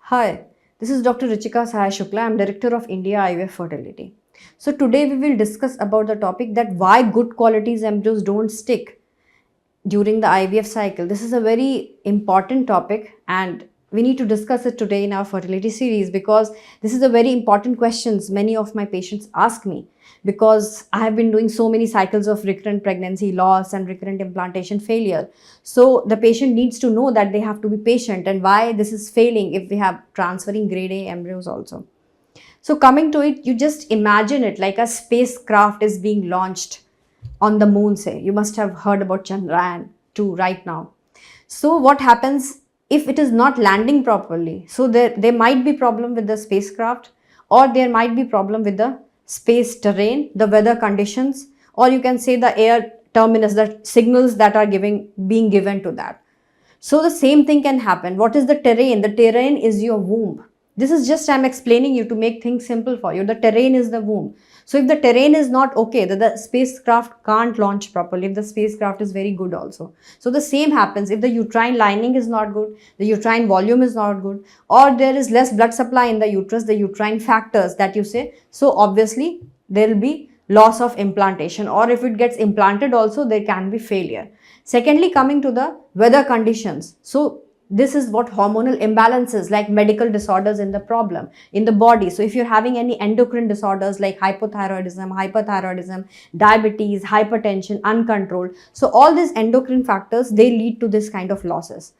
Hi, this is Dr. Richika Sahay Shukla. I'm Director of India IVF Fertility. So today we will discuss about the topic that why good qualities embryos don't stick during the IVF cycle. This is a very important topic and we need to discuss it today in our fertility series because this is a very important questions many of my patients ask me because I have been doing so many cycles of recurrent pregnancy loss and recurrent implantation failure. So the patient needs to know that they have to be patient and why this is failing if we have transferring grade A embryos also. So coming to it, you just imagine it like a spacecraft is being launched on the moon, say. You must have heard about Chandrayaan 2 right now. So what happens if it is not landing properly? So there might be problem with the spacecraft, or there might be problem with the space terrain, the weather conditions, or you can say the air terminus, the signals that are being given to that. So the same thing can happen. What is the terrain? The terrain is your womb. This is just I'm explaining you to make things simple for you. The terrain is the womb. So if the terrain is not okay, the spacecraft can't launch properly if the spacecraft is very good also. So the same happens if the uterine lining is not good, the uterine volume is not good, or there is less blood supply in the uterus, the uterine factors that you say. So obviously there will be loss of implantation, or if it gets implanted also there can be failure. Secondly, coming to the weather conditions. So this is what hormonal imbalances like medical disorders in the problem in the body. So if you're having any endocrine disorders like hypothyroidism, hyperthyroidism, diabetes, hypertension, uncontrolled. So all these endocrine factors, they lead to this kind of losses.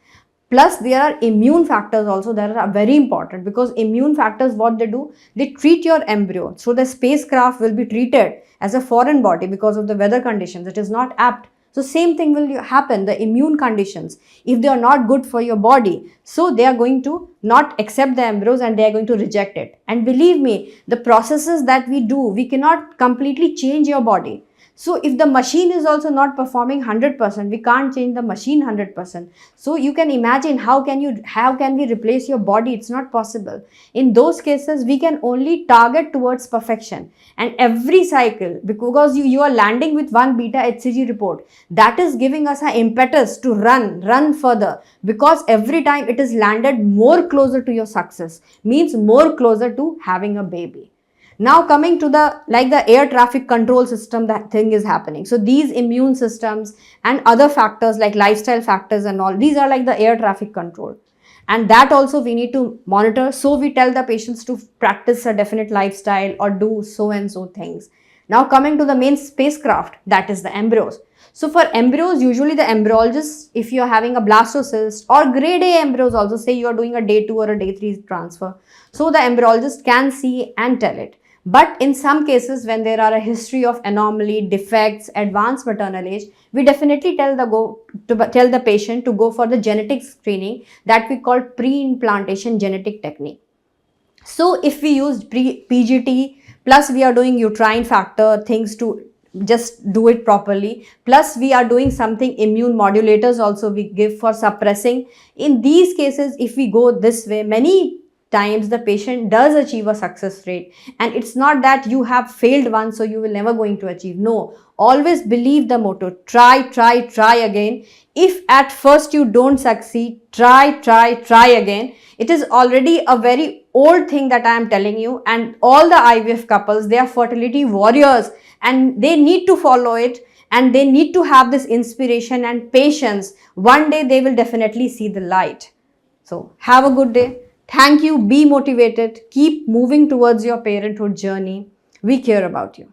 Plus there are immune factors also that are very important because immune factors, what they do, they treat your embryo. So the spacecraft will be treated as a foreign body because of the weather conditions. It is not apt. So same thing will happen, the immune conditions, if they are not good for your body, so they are going to not accept the embryos and they are going to reject it. And believe me, the processes that we do, we cannot completely change your body. So if the machine is also not performing 100%, we can't change the machine 100%. So you can imagine how can we replace your body? It's not possible. In those cases, we can only target towards perfection. And every cycle, because you are landing with one beta HCG report, that is giving us an impetus to run further, because every time it is landed more closer to your success, means more closer to having a baby. Now coming to the air traffic control system, that thing is happening. So these immune systems and other factors like lifestyle factors and all, these are like the air traffic control. And that also we need to monitor. So we tell the patients to practice a definite lifestyle or do so and so things. Now coming to the main spacecraft, that is the embryos. So for embryos, usually the embryologist, if you are having a blastocyst or grade A embryos also, say you are doing a day 2 or a day 3 transfer. So the embryologist can see and tell it. But in some cases, when there are a history of anomaly, defects, advanced maternal age, we definitely tell the patient to go for the genetic screening that we call pre-implantation genetic technique. So if we use PGT, plus we are doing uterine factor things to just do it properly, plus we are doing something immune modulators also we give for suppressing. In these cases, if we go this way, many times the patient does achieve a success rate, and it's not that you have failed once so you will never going to achieve. No, always believe the motto, try again. If at first you don't succeed, try again. It is already a very old thing that I am telling you, and all the IVF couples, they are fertility warriors and they need to follow it, and they need to have this inspiration and patience. One day they will definitely see the light. So have a good day. Thank you. Be motivated. Keep moving towards your parenthood journey. We care about you.